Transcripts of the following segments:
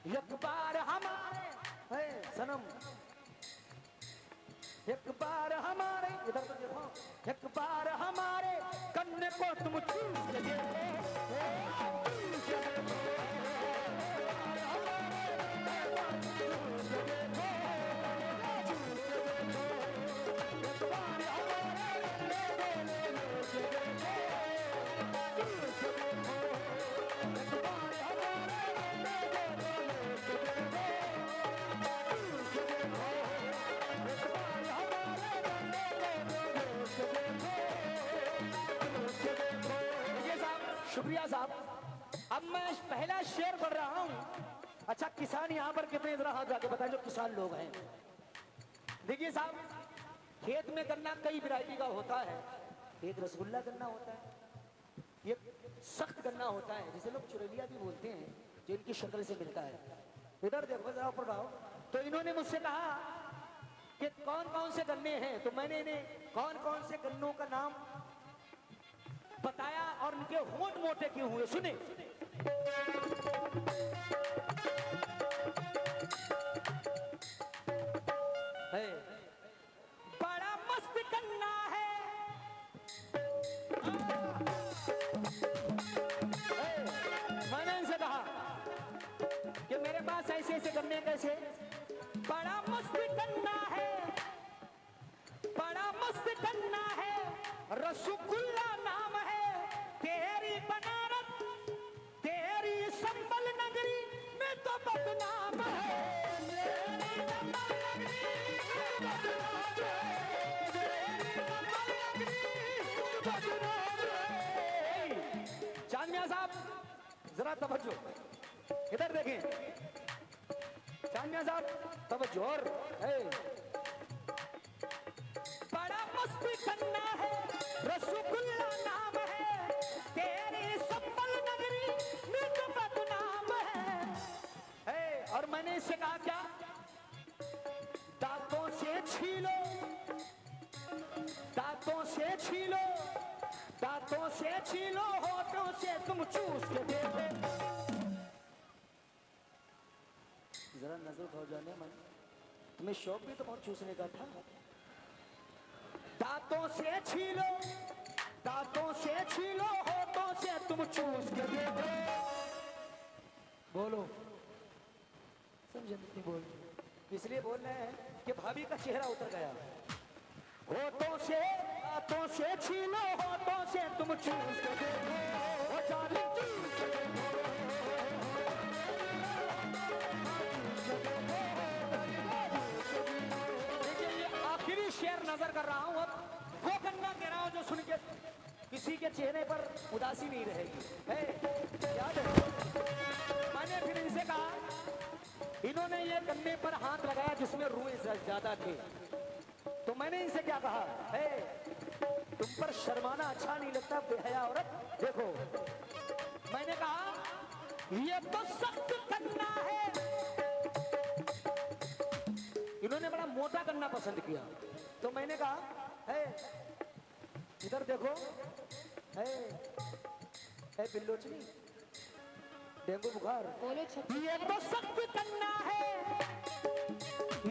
एक बार हमारे सनम, एक बार हमारे, इधर तो देखो, एक बार हमारे कन्ने को तुम चूस के देखो। शुक्रिया साहब। अब मैं पहला शेर पढ़ रहा हूं। अच्छा किसान यहाँ पर कितने, जरा हाथ जाके बताएं जो किसान लोग हैं। देखिए साहब, खेत में गन्ना कई वैरायटी का होता है। एक रसगुल्ला गन्ना होता है, एक सख्त गन्ना होता है जिसे लोग चुरेलिया भी बोलते हैं, जो इनकी शक्ल से मिलता है। इधर देखो जरा ऊपर आओ। तो इन्होंने मुझसे कहा कि कौन कौन से गन्ने हैं, तो मैंने इन्हें कौन कौन से गन्नों का नाम बताया और उनके होंठ मोटे क्यों हुए, सुने। बड़ा मस्त गन्ना है, मैंने इनसे कहा कि मेरे पास ऐसे ऐसे गन्ने कैसे। बड़ा मस्त गन्ना है, बड़ा मस्त गन्ना है, रसगुल्ला नाम है, तेरी बनारस तेरी संबल नगरी में तो बदनाम है। चांदिया साहब जरा तवज्जो, इधर देखें। चांदिया साहब तवज्जो। और बड़ा मस्त गन्ना है, रसगुल्ला नाम है, तेरी संबल नगरी में तो बदनाम है। और मैंने इससे कहा क्या, दांतों से छीलो, दांतों से छीलो, दांतों से छीलो, होठों से तुम चूस के देखो। जरा नजर खो जाने मन, तुम्हें शौक भी तो बहुत चूसने का था। दांतों से छीलो, दांतों से छीलो, होठों से तुम चूस के देखो। बोलो, समझे नहीं बोल, इसलिए बोल रहे हैं कि भाभी का चेहरा उतर गया। होठों से, दांतों से छीलो, होठों से तुम चूस के देखो। वो जाने चूस के देखो। देखिए ये आखिरी शेर नजर कर रहा हूं। अब वो गन्ना कह रहा हूं जो सुन के किसी के चेहरे पर उदासी नहीं रहेगी। याद है, मैंने फिर इनसे कहा, इन्होंने ये गन्ने पर हाथ लगाया जिसमें रुएं ज्यादा थे। तो मैंने इनसे क्या कहा, तुम पर शर्माना अच्छा नहीं लगता बेहया औरत। देखो मैंने कहा ये तो सख्त गन्ना है। इन्होंने बड़ा मोटा गन्ना पसंद किया। तो मैंने कहा इधर देखो, बिल्लोचनी, डेंगू बुखार, ये तो सख्त गन्ना है,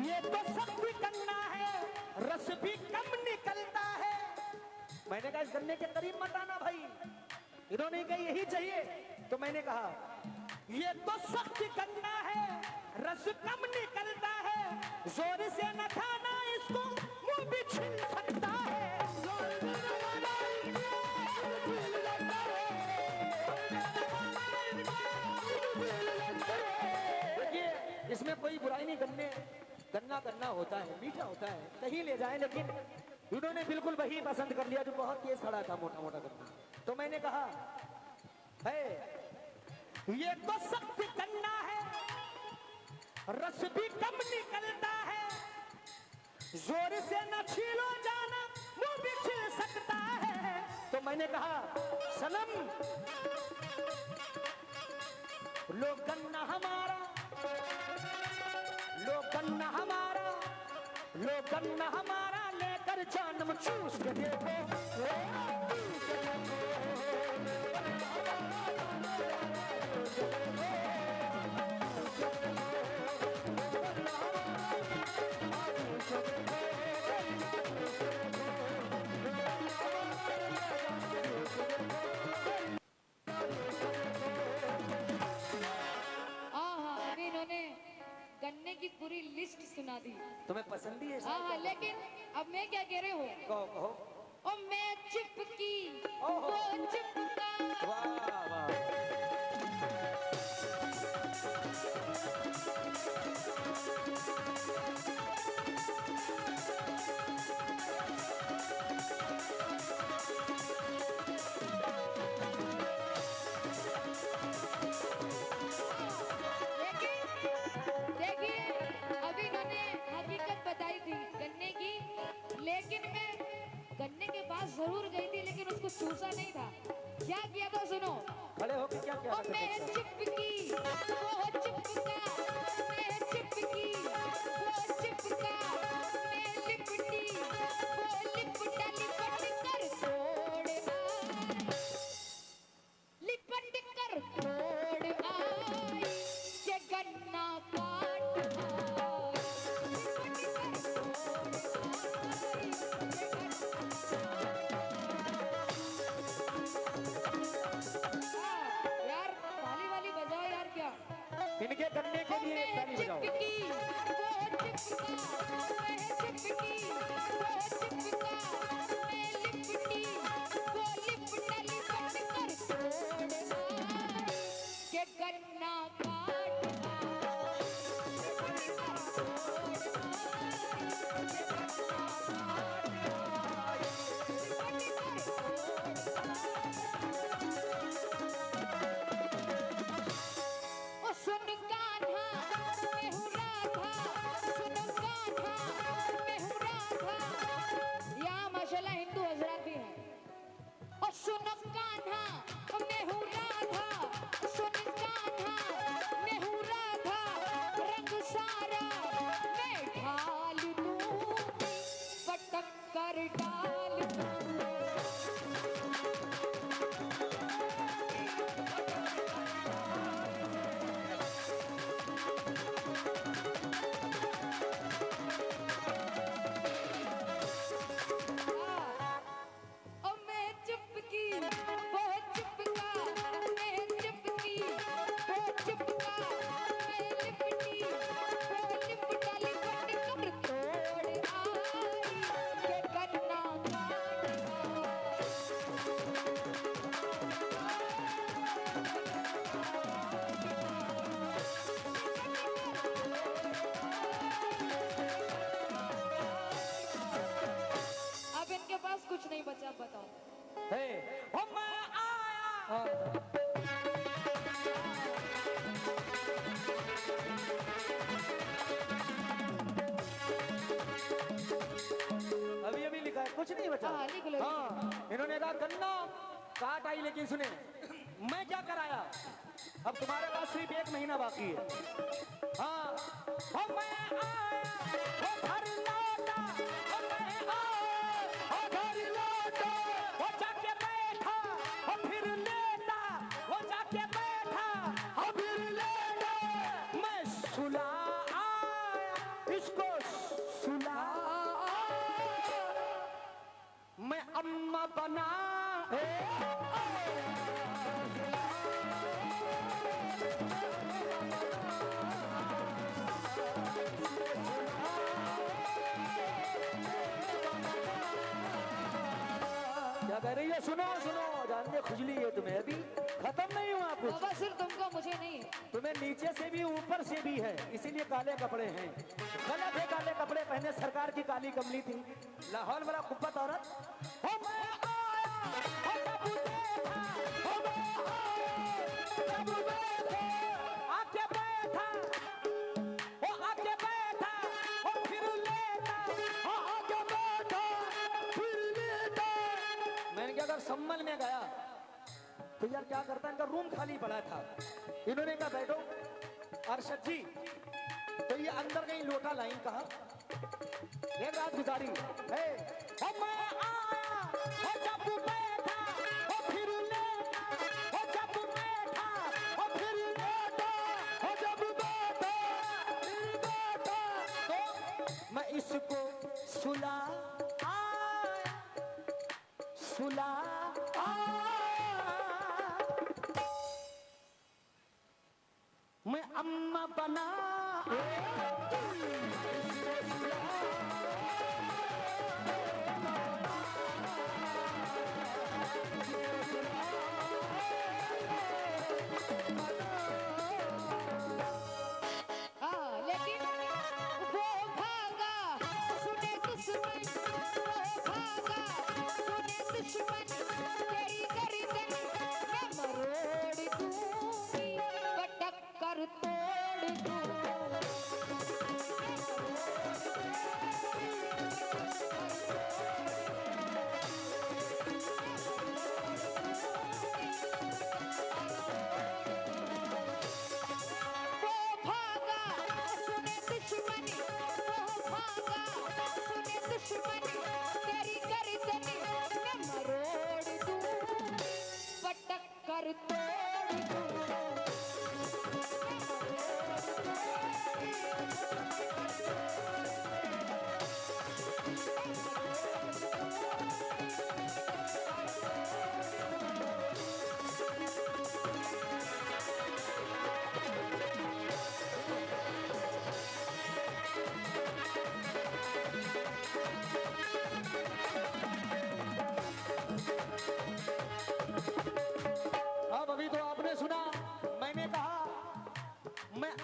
ये तो सख्त गन्ना है, रस भी कम निकलता है। मैंने कहा इस गन्ने के करीब मत आना भाई। इन्होंने कहा यही चाहिए। तो मैंने कहा ये तो सख्त गन्ना है, रस कम निकलता है, जोर से न खाना इसको मुंह भी छिल सकता है। देखिए इसमें कोई बुराई नहीं, गन्ना गन्ना होता है, मीठा होता है, कहीं ले जाए। लेकिन इन्होंने बिल्कुल वही पसंद कर लिया जो बहुत तेज खड़ा था, मोटा मोटा गन्ना। तो मैंने कहा ये तो सख्त गन्ना है, रस भी कम निकलता है, जोर से न छीलो जाना मुंह भी छिल सकता है। तो मैंने कहा सनम लो गन्ना हमारा, लो गन्ना हमारा, लो गन्ना हमारा, लेकर जानम चूस के देखो। अब मैं क्या कह रही हूँ? कहो कहो। और मैं चिपकी ओहो। वो चिपका। वाह वाह। देखिए अभी इन्होंने हकीकत बताई थी गन्ने की, लेकिन मैं गन्ने के पास जरूर गई थी लेकिन उसको चूसा नहीं था। क्या किया था सुनो। खड़े होके क्या क्या और मैं चिपकी वो चिपका, मैं चिपकी वो चिपका, मैं लिपटी वो लिपटा, लिपट कर तोड़ आई, लिपट कर तोड़ आई, ये गन्ना काट आई, लिपट कर तोड़ आई, ये यार थाली वाली बजाओ यार। क्या इनके गन्ने के लिए एक ताली बजाओ। चिपकी वो चिपका, मैं चिपकी वो चिपका, मैं लिपटी वो लिपटा, लिपट कर तोड़ आई, ये गन्ना काट आई, लिपट कर तोड़ आई, ये गन्ना काट आई, लिपट कर ओ सुन कान्हा मैं हूँ राधा, सुन कान्हा मैं हूँ राधा। यहाँ माशाल्लाह हिंदू हजरात भी हैं। ओ सुन कान्हा मैं हूँ राधा, सुन कान्हा मैं हूँ राधा, रंग सारा मैं ढाल दूंगी, पटक कर डाल दूंगी। और मैं चिपकी वो चिपका, मैं चिपकी वो चिपका, मैं लिपटी वो लिपटा, लिपट कर तोड़ आई, ये गन्ना काट आई। अब इनके पास कुछ नहीं बचा, बताओ। हे ओ मैं आया। अभी अभी लिखा है, कुछ नहीं बचा। हाँ, लिख लो। हाँ, इन्होंने कहा गन्ना काट आई, लेकिन सुने मैं क्या कराया। अब तुम्हारे पास सिर्फ 1 महीना बाकी है। हाँ ओ मैं आया, ओ घर लौटा, ओ मैं आया, ओ घर लौटा, ओ जाके बैठा, ओ फिर लेटा, ओ जाके बैठा, ओ फिर लेटा, मैं सुला आया, इसको सुला आया, मैं अम्मा बना क्या कह रही है। सुनो सुनो, जानते खुजली है तुम्हें, अभी खत्म नहीं हुआ कुछ। बाबा सिर्फ तुमको, मुझे नहीं है। तुम्हें नीचे से भी ऊपर से भी है, इसीलिए काले कपड़े हैं। गलत है काले कपड़े पहने, सरकार की काली कमली थी, लाहौर वाला कुब्बत औरत। ओ मैं आया, ओ जब देखा, ओ मैं आया, जब देखा, आके बैठा, ओ आके बैठा, ओ फिर लेटा, ओ आके बैठा, फिर लेटा। मैंने क्या, अगर सम्मल में गया तो यार क्या करता, इनका रूम खाली पड़ा था, इन्होंने कहा बैठो। अरशद जी, तो ये अंदर कहीं लोटा लाइन कहा, एक रात गुजारी है। ओ मैं आया, ओ जब बैठा, ओ फिर लेटा, ओ जब बैठा, ओ फिर लेटा, ओ जब बैठा, फिर बैठा, तो मैं इसको सुला आया, सुला आया, मैं अम्मा बना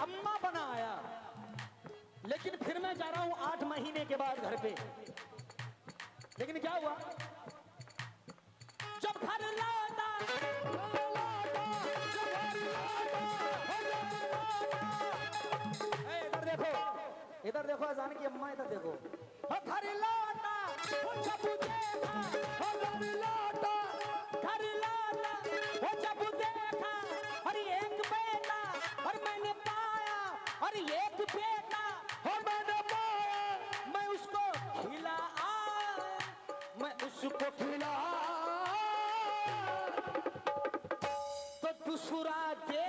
अम्मा बना आया, लेकिन फिर मैं जा रहा हूं 8 महीने के बाद घर पे। लेकिन क्या हुआ, जब घर लौटा, इधर देखो अजान की अम्मा, इधर देखो। घर लौटा जब देखा, घर लौटा, घर लौटा जब देखा, अरे एक बेटा और मैंने पाया, अरे एक बेटा और मैंने पाया, मैं उसको खिला, मैं उसको खिला, तो दूसरा दे